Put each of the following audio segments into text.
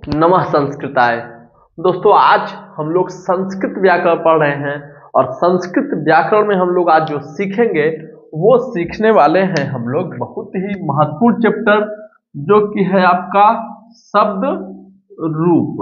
नमः संस्कृताय। दोस्तों, आज हम लोग संस्कृत व्याकरण पढ़ रहे हैं और संस्कृत व्याकरण में हम लोग आज जो सीखेंगे वो सीखने वाले हैं हम लोग बहुत ही महत्वपूर्ण चैप्टर जो कि है आपका शब्द रूप।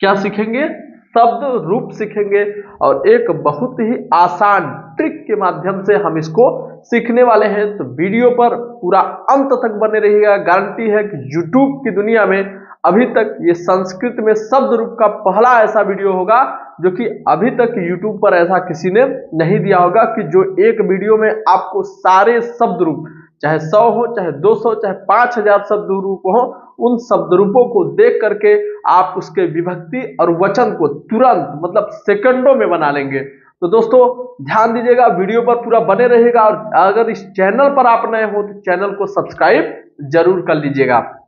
क्या सीखेंगे? शब्द रूप सीखेंगे और एक बहुत ही आसान ट्रिक के माध्यम से हम इसको सीखने वाले हैं। तो वीडियो पर पूरा अंत तक बने रहिएगा। गारंटी है कि YouTube की दुनिया में अभी तक ये संस्कृत में शब्द रूप का पहला ऐसा वीडियो होगा जो कि अभी तक YouTube पर ऐसा किसी ने नहीं दिया होगा कि जो एक वीडियो में आपको सारे शब्द रूप, चाहे 100 हो, चाहे 200, चाहे 5000 शब्द रूप हो, उन शब्द रूपों को देख करके आप उसके विभक्ति और वचन को तुरंत मतलब सेकंडों में बना लेंगे। तो दोस्तों ध्यान दीजिएगा, वीडियो पर पूरा बने रहेगा और अगर इस चैनल पर आप नए हो तो चैनल को सब्सक्राइब जरूर कर लीजिएगा।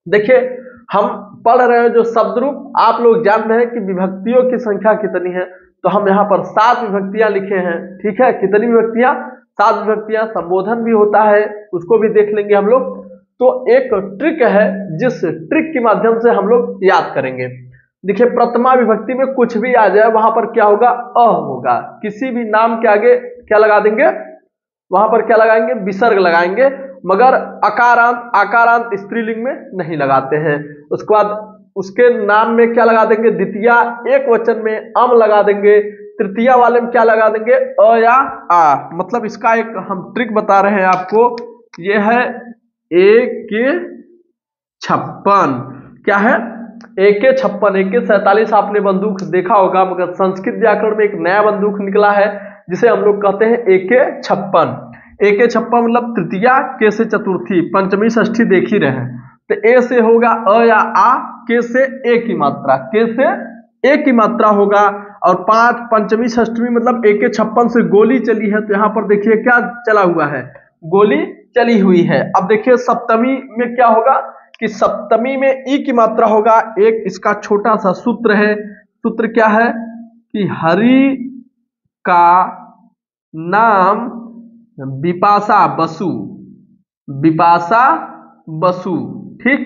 देखिए, हम पढ़ रहे हैं जो शब्द रूप। आप लोग जान रहे हैं कि विभक्तियों की संख्या कितनी है, तो हम यहाँ पर 7 विभक्तियां लिखे हैं। ठीक है, कितनी विभक्तियां? 7 विभक्तियां। संबोधन भी होता है, उसको भी देख लेंगे हम लोग। तो एक ट्रिक है जिस ट्रिक के माध्यम से हम लोग याद करेंगे। देखिए, प्रथमा विभक्ति में कुछ भी आ जाए वहां पर क्या होगा? अ होगा। किसी भी नाम के आगे क्या लगा देंगे? वहां पर क्या लगाएंगे? विसर्ग लगाएंगे, मगर अकारांत आकारांत स्त्रीलिंग में नहीं लगाते हैं। उसके बाद उसके नाम में क्या लगा देंगे? द्वितीया एक वचन में अम लगा देंगे। तृतीया वाले में क्या लगा देंगे? अ या आ। मतलब इसका एक हम ट्रिक बता रहे हैं आपको। ये है 1-56। क्या है? 1-56, 1-47 आपने बंदूक देखा होगा, मगर संस्कृत व्याकरण में एक नया बंदूक निकला है जिसे हम लोग कहते हैं 1-56। 1-56 मतलब तृतीया, के से चतुर्थी, पंचमी षष्ठी देख ही रहे हैं। तो ए से होगा अ या आ, के से ए की मात्रा, के से ए की मात्रा होगा। और 5 पंचमी षष्ठी मतलब 1-56 से गोली चली है, तो यहाँ पर देखिए क्या चला हुआ है? गोली चली हुई है। अब देखिए सप्तमी में क्या होगा कि सप्तमी में ई की मात्रा होगा। एक इसका छोटा सा सूत्र है। सूत्र क्या है कि हरि का नाम बिपाशा बसु, बिपाशा बसु। ठीक,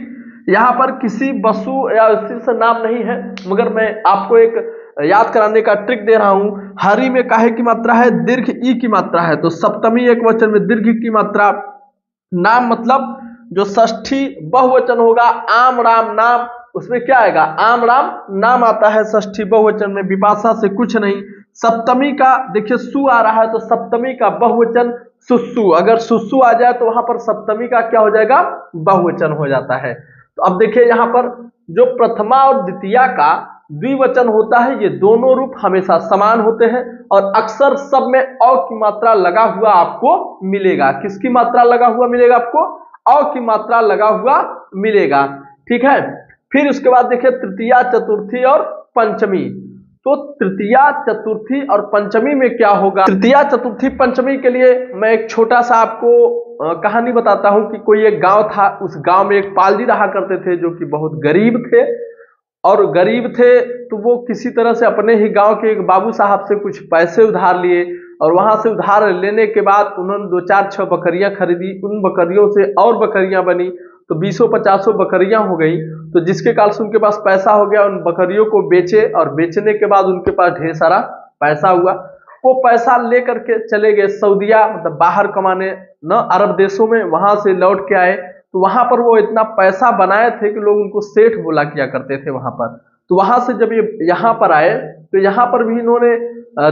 यहाँ पर किसी बसु या उसी से नाम नहीं है, मगर मैं आपको एक याद कराने का ट्रिक दे रहा हूं। हरि में काहे की मात्रा है? दीर्घ ई की मात्रा है, तो सप्तमी एक वचन में दीर्घ की मात्रा। नाम मतलब जो षष्ठी बहुवचन होगा, आम राम नाम, उसमें क्या आएगा? आम राम नाम आता है षष्ठी बहुवचन में, विपाशा से कुछ नहीं। सप्तमी का देखिए सु आ रहा है, तो सप्तमी का बहुवचन सुसु। अगर सुसु आ जाए तो वहां पर सप्तमी का क्या हो जाएगा? बहुवचन हो जाता है। तो अब देखिए यहाँ पर जो प्रथमा और द्वितीया का द्विवचन होता है, ये दोनों रूप हमेशा समान होते हैं और अक्सर सब में अ की मात्रा लगा हुआ आपको मिलेगा। किसकी मात्रा लगा हुआ मिलेगा आपको? अ की मात्रा लगा हुआ मिलेगा। ठीक है, फिर उसके बाद देखिए तृतीया, चतुर्थी और पंचमी। तो तृतीया, चतुर्थी और पंचमी में क्या होगा? तृतीया, चतुर्थी, पंचमी के लिए मैं एक छोटा सा आपको कहानी बताता हूं कि कोई एक गांव था। उस गांव में एक पालजी रहा करते थे जो कि बहुत गरीब थे। और गरीब थे तो वो किसी तरह से अपने ही गांव के एक बाबू साहब से कुछ पैसे उधार लिए और वहां से उधार लेने के बाद उन्होंने 2-4-6 बकरियां खरीदी। उन बकरियों से और बकरियां बनी तो 20-50 बकरियां हो गई। तो जिसके कारण से उनके पास पैसा हो गया, उन बकरियों को बेचे और बेचने के बाद उनके पास ढेर सारा पैसा हुआ। वो पैसा लेकर के चले गए सऊदिया, मतलब बाहर कमाने, न अरब देशों में। वहां से लौट के आए तो वहां पर वो इतना पैसा बनाए थे कि लोग उनको सेठ बोला किया करते थे वहां पर। तो वहां से जब ये यहाँ पर आए तो यहाँ पर भी इन्होंने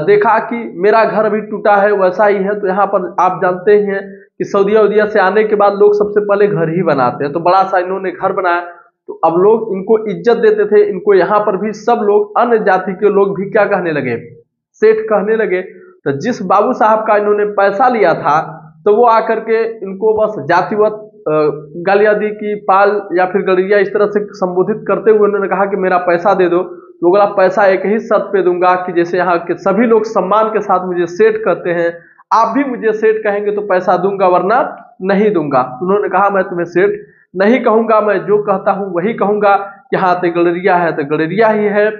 देखा कि मेरा घर अभी टूटा है, वैसा ही है। तो यहाँ पर आप जानते ही हैं कि सऊदिया उदिया से आने के बाद लोग सबसे पहले घर ही बनाते हैं। तो बड़ा सा इन्होंने घर बनाया। तो अब लोग इनको इज्जत देते थे। इनको यहाँ पर भी सब लोग, अन्य जाति के लोग भी क्या कहने लगे? सेठ कहने लगे। तो जिस बाबू साहब का इन्होंने पैसा लिया था तो वो आकर के इनको बस जातिवत गालियां दी कि पाल या फिर गड़रिया, इस तरह से संबोधित करते हुए उन्होंने कहा कि मेरा पैसा दे दो। तो बोला पैसा एक ही शर्त पे दूंगा कि जैसे यहाँ के सभी लोग सम्मान के साथ मुझे सेठ कहते हैं, आप भी मुझे सेठ कहेंगे तो पैसा दूंगा, वरना नहीं दूंगा। उन्होंने कहा मैं तुम्हें सेठ नहीं कहूंगा, मैं जो कहता हूं वही कहूंगा। यहाँ तो गड़रिया है तो गड़रिया ही है,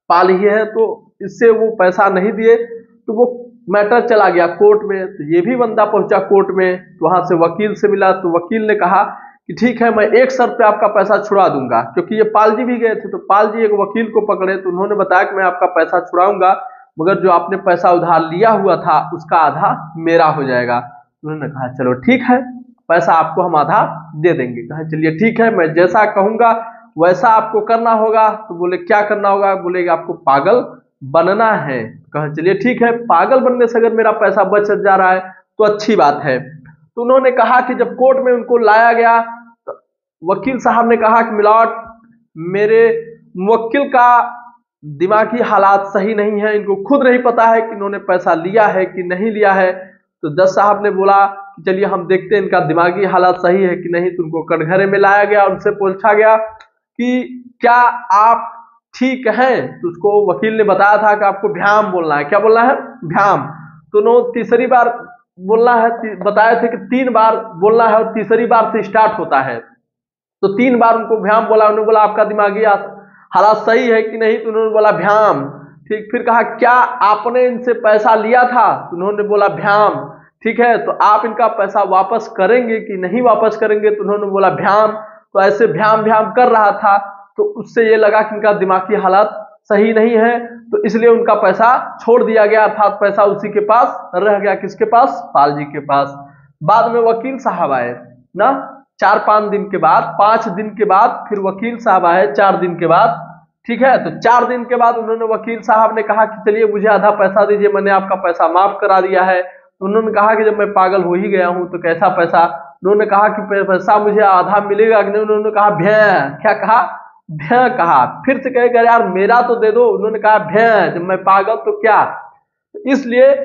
पाल ही है। तो इससे वो पैसा नहीं दिए। तो वो मैटर चला गया कोर्ट में। तो ये भी बंदा पहुंचा कोर्ट में, तो वहां से वकील से मिला। तो वकील ने कहा कि ठीक है मैं एक शर्त पे आपका पैसा छुड़ा दूंगा, क्योंकि ये पाल जी भी गए थे तो पाल जी एक वकील को पकड़े तो उन्होंने बताया कि मैं आपका पैसा छुड़ाऊंगा, मगर जो आपने पैसा उधार लिया हुआ था उसका आधा मेरा हो जाएगा। उन्होंने कहा चलो ठीक है, पैसा आपको हम आधा दे देंगे। कहा चलिए ठीक है, मैं जैसा कहूंगा वैसा आपको करना होगा। तो बोले क्या करना होगा? बोले आपको पागल बनना है। कहा चलिए ठीक है, पागल बनने से अगर मेरा पैसा बच जा रहा है तो अच्छी बात है। तो उन्होंने कहा कि जब कोर्ट में उनको लाया गया तो वकील साहब ने कहा कि मिलावट मेरे मुवक्किल का दिमागी हालात सही नहीं है, इनको खुद नहीं पता है कि इन्होंने पैसा लिया है कि नहीं लिया है। तो जज साहब ने बोला कि चलिए हम देखते हैं इनका दिमागी हालात सही है कि नहीं। तो उनको कटघरे में लाया गया, उनसे पूछा गया कि क्या आप ठीक हैं? तो उसको वकील ने बताया था कि आपको भ्याम बोलना है। क्या बोलना है? भ्याम। तो उन्होंने तीसरी बार बोलना है, बताए थे कि 3 बार बोलना है और तीसरी बार से स्टार्ट होता है। तो 3 बार उनको भ्याम बोला। उन्होंने बोला आपका दिमागी हालात सही है कि नहीं? तो उन्होंने बोला भ्याम। ठीक, फिर कहा क्या आपने इनसे पैसा लिया था? तो उन्होंने बोला भ्याम। ठीक है, तो आप इनका पैसा वापस करेंगे कि नहीं वापस करेंगे? तो उन्होंने बोला भ्याम। तो ऐसे भ्याम भ्याम कर रहा था तो उससे ये लगा कि इनका दिमागी हालात सही नहीं है, तो इसलिए उनका पैसा छोड़ दिया गया, अर्थात पैसा उसी के पास रह गया। किसके पास? पाल जी के पास। बाद में वकील साहब आए ना 4-5 दिन के बाद, 5 दिन के बाद फिर वकील साहब आए 4 दिन के बाद। ठीक है, तो 4 दिन के बाद उन्होंने वकील साहब ने कहा कि चलिए मुझे आधा पैसा दीजिए, मैंने आपका पैसा माफ करा दिया है। तो उन्होंने कहा कि जब मैं पागल हो ही गया हूं तो कैसा पैसा? उन्होंने कहा कि पैसा मुझे आधा मिलेगा कि नहीं? उन्होंने कहा भैं। क्या कहा? भैं कहा। फिर से कहे यार मेरा तो दे दो। उन्होंने कहा भैं, जब मैं पागल तो क्या। इसलिए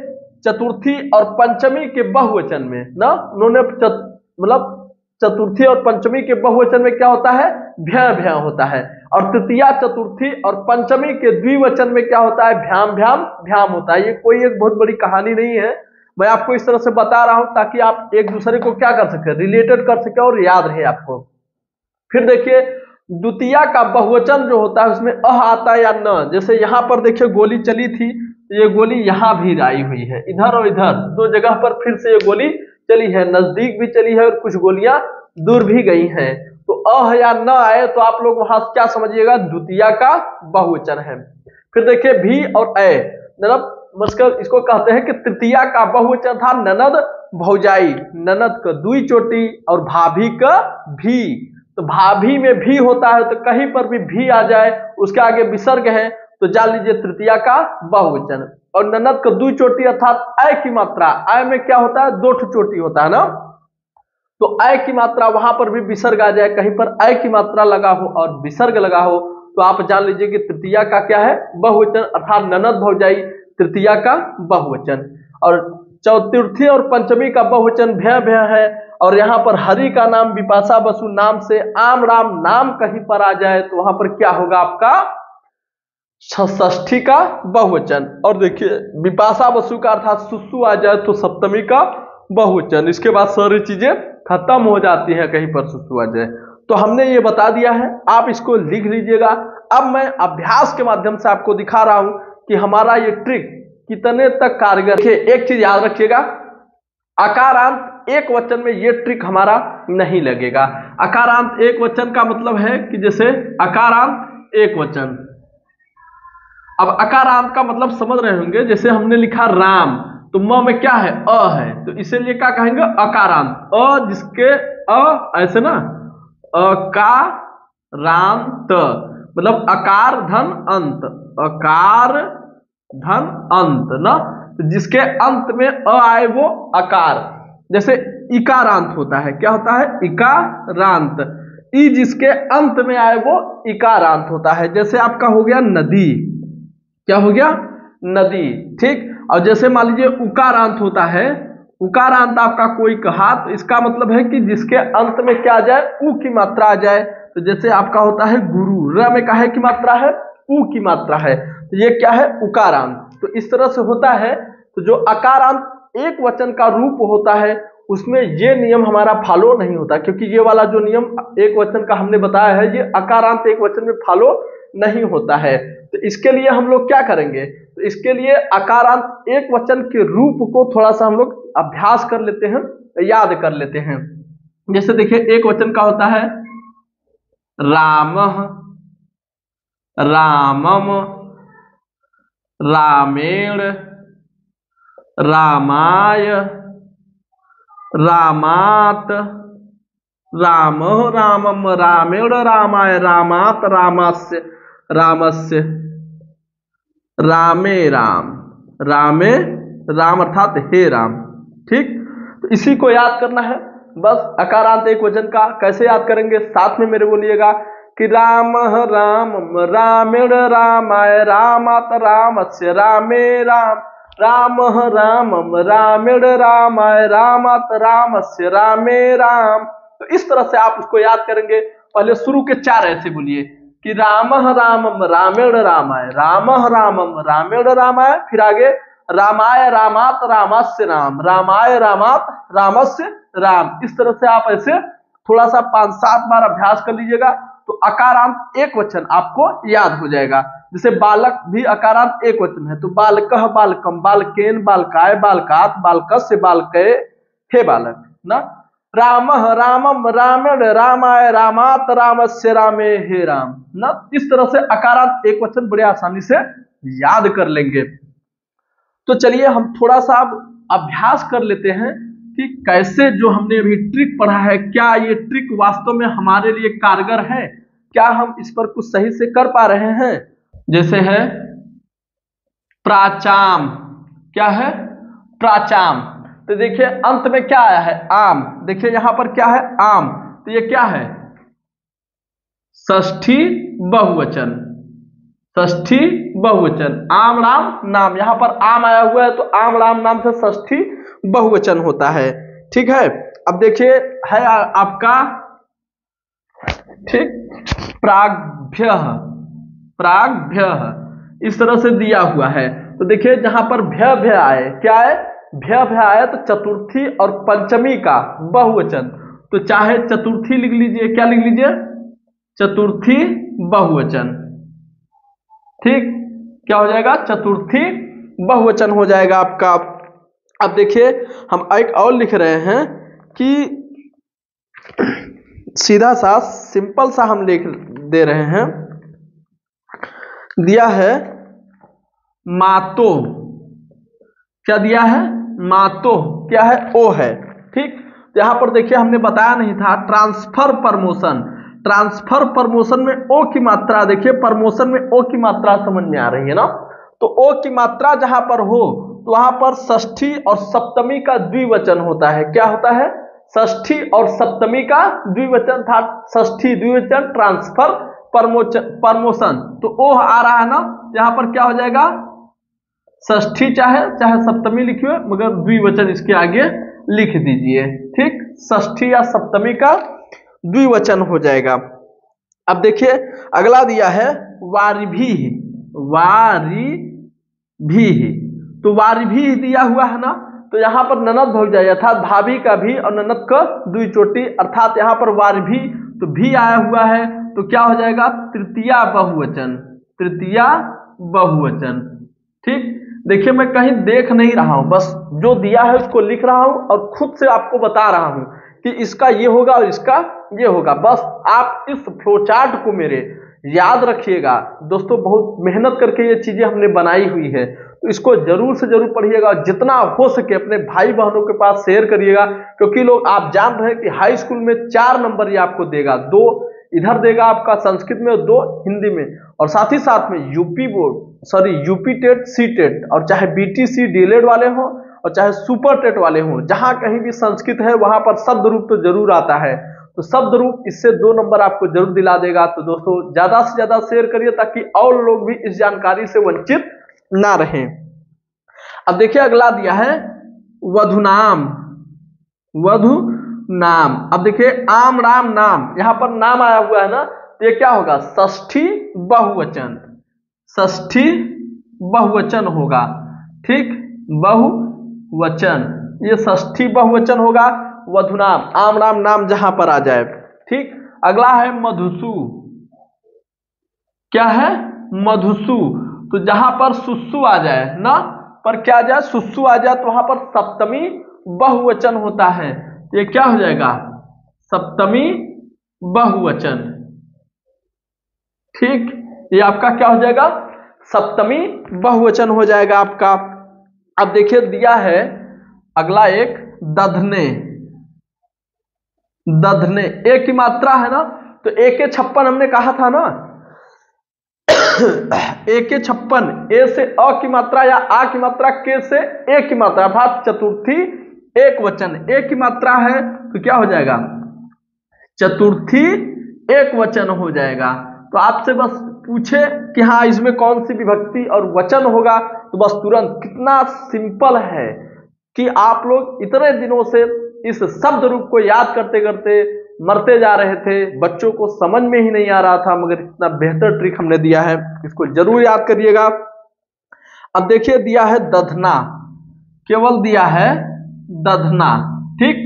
चतुर्थी और पंचमी के बहुवचन में ना उन्होंने मतलब चतुर्थी और पंचमी के बहुवचन में क्या होता है? भ्यां भ्यां होता है। और तृतीया चतुर्थी और पंचमी के द्विवचन में क्या होता है? भ्याम भ्याम भ्याम होता है। ये कोई एक बहुत बड़ी कहानी नहीं है, मैं आपको इस तरह से बता रहा हूं ताकि आप एक दूसरे को क्या कर सके, रिलेटेड कर सके और याद रहे आपको। फिर देखिए द्वितीया का बहुवचन जो होता है उसमें अह आता है या न। जैसे यहाँ पर देखिए गोली चली थी, ये गोली यहाँ भी आई हुई है, इधर और इधर 2 जगह पर फिर से ये गोली चली है, नजदीक भी चली है और कुछ गोलियां दूर भी गई हैं। तो अह या न आए तो आप लोग वहां क्या समझिएगा? द्वितीया का बहुवचन है। फिर देखिए भी और ए, मतलब इसको कहते हैं कि तृतीया का बहुवचन था ननद भौजाई, ननद का दुई चोटी और भाभी का भी। तो भाभी में भी होता है तो कहीं पर भी आ जाए उसके आगे विसर्ग है तो जान लीजिए तृतीया का बहुवचन। और ननद का दुई चोटी अर्थात अय की मात्रा, अय में क्या होता है? 2 चोटी होता है ना, तो अय की मात्रा वहां पर भी विसर्ग आ जाए, कहीं पर अय की मात्रा लगा हो और विसर्ग लगा हो तो आप जान लीजिए कि तृतीया का क्या है? बहुवचन, अर्थात ननद भौजाई तृतीया का बहुवचन। और चतुर्थी और पंचमी का बहुवचन भय भय है। और यहाँ पर हरि का नाम विपाशा बसु नाम से आम राम नाम कहीं पर आ जाए तो वहां पर क्या होगा? आपका षष्ठी का बहुवचन। और देखिए विपाशा बसु का अर्थात सुसु आ जाए तो सप्तमी का बहुवचन। इसके बाद सारी चीजें खत्म हो जाती हैं, कहीं पर सुसु आ जाए। तो हमने ये बता दिया है, आप इसको लिख लीजिएगा। अब मैं अभ्यास के माध्यम से आपको दिखा रहा हूं कि हमारा ये ट्रिक कितने तक कारगर है। एक चीज याद रखिएगा, अकारांत एक वचन में ये ट्रिक हमारा नहीं लगेगा। अकारांत एक वचन का मतलब है कि जैसे अकारांत एक वचन, अब अकारांत का मतलब समझ रहे होंगे, जैसे हमने लिखा राम तो म में क्या है? अ है, तो इसीलिए क्या कहेंगे? अकारांत। अ जिसके अ ऐसे ना अकारांत मतलब अकार धन अंत, अकार धन अंत ना, तो जिसके अंत में अ आए वो अकार। जैसे इकारांत होता है, क्या होता है? इकारांत। ई जिसके अंत में आए वो इकारांत होता है। जैसे आपका हो गया नदी, क्या हो गया? नदी। ठीक, और जैसे मान लीजिए उकारांत होता है, उकारांत आपका कोई कहा तो इसका मतलब है कि जिसके अंत में क्या आ जाए? उ की मात्रा आ जाए। तो जैसे आपका होता है गुरु, र में काहे की मात्रा है? उ की मात्रा है, तो ये क्या है? उकारांत। तो इस तरह से होता है। तो जो अकारांत एक वचन का रूप होता है उसमें ये नियम हमारा फॉलो नहीं होता, क्योंकि ये वाला जो नियम एक वचन का हमने बताया है ये अकारांत एक वचन में फॉलो नहीं होता है। तो इसके लिए हम लोग क्या करेंगे? तो इसके लिए अकारांत एक वचन के रूप को थोड़ा सा हम लोग अभ्यास कर लेते हैं, याद कर लेते हैं। जैसे देखिए एक वचन का होता है रामः, रामम, रामेण, रामाय, रामात, रामः रामम, रामेण रामाय, रामात रामस्य, रामस्य, रामे राम, रामे राम अर्थात हे राम। ठीक, तो इसी को याद करना है बस। अकारांत एक वचन का कैसे याद करेंगे, साथ में मेरे बोलिएगा कि रामः रामम, रामेण रामाय, रामात रामस्य, रामे राम, रामः रामम, रामेण रामाय, रामात रामस्य, रामे राम। तो इस तरह से आप उसको याद करेंगे। पहले शुरू के 4 ऐसे बोलिए कि रामः रामम, रामेण रामाय, रामः रामम, रामेण रामाय, फिर आगे रामाय रामात रामस्य राम, रामाय रामात रामस्य राम। इस तरह से आप ऐसे थोड़ा सा 5-7 बार अभ्यास कर लीजिएगा तो अकारांत एक वचन आपको याद हो जाएगा। जैसे बालक भी अकारांत एक वचन है, तो बालकः, बालकम, बालकेन, बालकाय, बालकात, बालकस्य, बालकये, हे बालक ना। रामः रामम, रामेण रामाय, रामात रामस्य, रामे हे राम ना। इस तरह से अकारांत एक वचन बड़े आसानी से याद कर लेंगे। तो चलिए हम थोड़ा सा अब अभ्यास कर लेते हैं कि कैसे जो हमने अभी ट्रिक पढ़ा है, क्या ये ट्रिक वास्तव में हमारे लिए कारगर है, क्या हम इस पर कुछ सही से कर पा रहे हैं। जैसे है प्राचाम, क्या है प्राचाम, तो देखिए अंत में क्या आया है आम, देखिए यहां पर क्या है आम, तो ये क्या है षष्ठी बहुवचन, षष्ठी बहुवचन, आम राम नाम, यहां पर आम आया हुआ है तो आम राम नाम से षष्ठी बहुवचन होता है। ठीक है, अब देखिए है आपका ठीक प्राग्भ्य, प्राग्भ्य इस तरह से दिया हुआ है। तो देखिए जहां पर भ्य भ्य आए, क्या है भ्य भ्य आए तो चतुर्थी और पंचमी का बहुवचन, तो चाहे चतुर्थी लिख लीजिए, क्या लिख लीजिए चतुर्थी बहुवचन। ठीक, क्या हो जाएगा चतुर्थी बहुवचन हो जाएगा आपका। अब देखिए हम एक और लिख रहे हैं कि सीधा सा सिंपल सा हम लिख दे रहे हैं, दिया है मातो, क्या दिया है मातो, क्या है ओ है। ठीक, यहां पर देखिए हमने बताया नहीं था ट्रांसफर प्रमोशन, ट्रांसफर प्रमोशन में ओ की मात्रा, देखिए प्रमोशन में ओ की मात्रा समझ में आ रही है ना, तो ओ की मात्रा जहां पर हो तो वहां पर षष्ठी और सप्तमी का द्विवचन होता है। क्या होता है षष्ठी और सप्तमी का द्विवचन था, षष्ठी द्विवचन ट्रांसफर प्रमोशन, तो ओ आ रहा है ना, यहाँ पर क्या हो जाएगा षष्ठी चाहे सप्तमी लिखिए मगर द्विवचन इसके आगे लिख दीजिए। ठीक, षष्ठी या सप्तमी का द्विवचन हो जाएगा। अब देखिए अगला दिया है वारिभी, वारिभी, तो वारिभी दिया हुआ है ना, तो यहाँ पर ननद भौजाई अर्थात भाभी का भी और ननद का द्विचोटी, अर्थात यहाँ पर वारिभी तो भी आया हुआ है, तो क्या हो जाएगा तृतीया बहुवचन, तृतीया बहुवचन। ठीक, देखिए मैं कहीं देख नहीं रहा हूं, बस जो दिया है उसको लिख रहा हूं और खुद से आपको बता रहा हूं कि इसका ये होगा और इसका ये होगा। बस आप इस फ्लोचार्ट को मेरे याद रखिएगा दोस्तों, बहुत मेहनत करके ये चीजें हमने बनाई हुई है, तो इसको जरूर से जरूर पढ़िएगा, जितना हो सके अपने भाई बहनों के पास शेयर करिएगा, क्योंकि लोग आप जान रहे हैं कि हाई स्कूल में 4 नंबर ये आपको देगा, 2 इधर देगा आपका संस्कृत में और 2 हिंदी में, और साथ ही साथ में यूपी टेट, सी टेट, और चाहे बीटीसी डीएलएड वाले हों और चाहे सुपर टेट वाले हों, जहां कहीं भी संस्कृत है वहां पर शब्द रूप तो जरूर आता है, तो शब्द रूप इससे 2 नंबर आपको जरूर दिला देगा। तो दोस्तों ज्यादा से ज्यादा शेयर करिए ताकि और लोग भी इस जानकारी से वंचित ना रहें। अब देखिए अगला दिया है वधुनाम, वधु नाम। अब देखिए आम राम नाम, यहां पर नाम आया हुआ है ना, तो ये क्या होगा षष्ठी बहुवचन, षष्ठी बहुवचन होगा। ठीक, बहुवचन, ये षष्ठी बहुवचन होगा वधुनाम, आम राम नाम जहां पर आ जाए। ठीक, अगला है मधुसु, क्या है मधुसु, तो जहां पर सुसु आ जाए ना, पर क्या आ जाए सुसु आ जाए तो वहां पर सप्तमी बहुवचन होता है, ये क्या हो जाएगा सप्तमी बहुवचन। ठीक, ये आपका क्या हो जाएगा, सप्तमी बहुवचन हो जाएगा आपका। अब देखिए दिया है अगला एक दधने। दधने एक की मात्रा है ना, तो एक के 56 हमने कहा था ना, एक के 56 ए से अ की मात्रा या आ की मात्रा, के से ए की मात्रा, अर्थात चतुर्थी एक वचन। एक की मात्रा है तो क्या हो जाएगा, चतुर्थी एक वचन हो जाएगा। तो आपसे बस पूछे कि हाँ इसमें कौन सी विभक्ति और वचन होगा, तो बस तुरंत, कितना सिंपल है कि आप लोग इतने दिनों से इस शब्द रूप को याद करते करते मरते जा रहे थे, बच्चों को समझ में ही नहीं आ रहा था, मगर इतना बेहतर ट्रिक हमने दिया है, इसको जरूर याद करिएगा। अब देखिए दिया है दधना, केवल दिया है दधना। ठीक,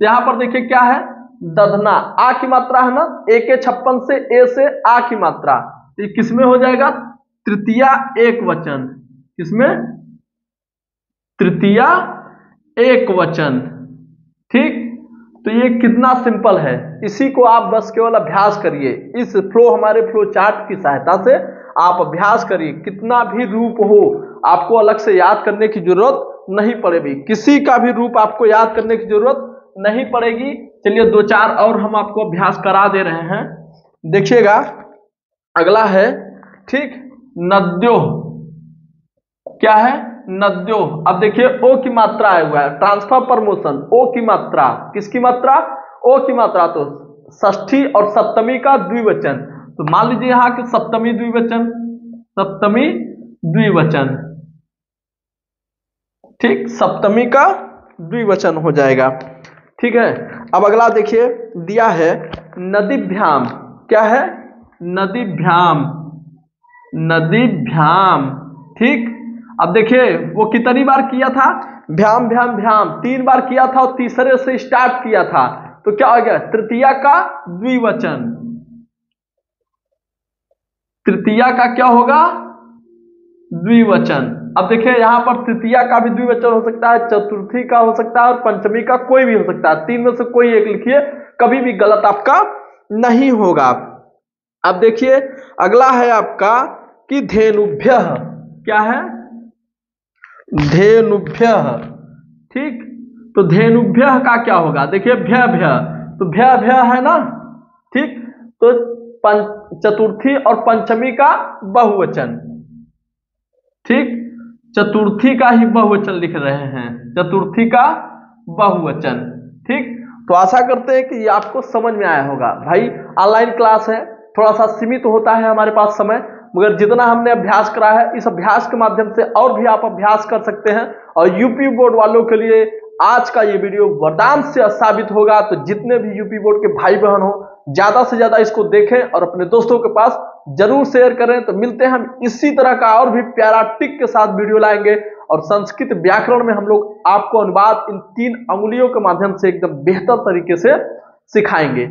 यहां पर देखिए क्या है, दधना आ की मात्रा है ना, ए के 56 से ए से आ की मात्रा, ये किसमें हो जाएगा, तृतीया एक वचन। किसमें, तृतीया एक वचन। ठीक, तो ये कितना सिंपल है, इसी को आप बस केवल अभ्यास करिए। इस फ्लो, हमारे फ्लो चार्ट की सहायता से आप अभ्यास करिए, कितना भी रूप हो आपको अलग से याद करने की जरूरत नहीं पड़ेगी, किसी का भी रूप आपको याद करने की जरूरत नहीं पड़ेगी। चलिए दो चार और हम आपको अभ्यास करा दे रहे हैं, देखिएगा। अगला है, ठीक, नद्यो। क्या है, नद्यो। अब देखिए ओ की मात्रा आया हुआ है, ट्रांसफर प्रमोशन, ओ की मात्रा, किसकी मात्रा, ओ की मात्रा, तो षष्ठी और सप्तमी का द्विवचन। तो मान लीजिए यहां कि सप्तमी द्विवचन, सप्तमी द्विवचन। ठीक, सप्तमी का द्विवचन हो जाएगा। ठीक है, अब अगला देखिए दिया है नदीभ्याम। क्या है, नदीभ्याम, नदीभ्याम। ठीक, अब देखिए वो कितनी बार किया था, भ्याम भ्याम भ्याम 3 बार किया था और तीसरे से स्टार्ट किया था, तो क्या हो गया, तृतीया का द्विवचन। तृतीया का क्या होगा, द्विवचन। अब देखिए यहां पर तृतीया का भी द्विवचन हो सकता है, चतुर्थी का हो सकता है और पंचमी का कोई भी हो सकता है, 3 में से कोई एक लिखिए, कभी भी गलत आपका नहीं होगा। अब देखिए अगला है आपका कि धेनुभ्य। क्या है, धेनुभ्य। ठीक, तो धेनुभ्य का क्या होगा, देखिए भ्य भ्य, तो भ्य भ्य है ना। ठीक, तो चतुर्थी और पंचमी का बहुवचन। ठीक, चतुर्थी का ही बहुवचन लिख रहे हैं, चतुर्थी का बहुवचन। ठीक, तो आशा करते हैं कि ये आपको समझ में आया होगा। भाई ऑनलाइन क्लास है, थोड़ा सा सीमित होता है हमारे पास समय, मगर जितना हमने अभ्यास करा है, इस अभ्यास के माध्यम से और भी आप अभ्यास कर सकते हैं। और यूपी बोर्ड वालों के लिए आज का ये वीडियो वरदान से साबित होगा। तो जितने भी यूपी बोर्ड के भाई बहन हो, ज्यादा से ज्यादा इसको देखें और अपने दोस्तों के पास जरूर शेयर करें। तो मिलते हैं हम इसी तरह का और भी प्यारा टिक के साथ वीडियो लाएंगे, और संस्कृत व्याकरण में हम लोग आपको अनुवाद इन 3 अंगुलियों के माध्यम से एकदम बेहतर तरीके से सिखाएंगे।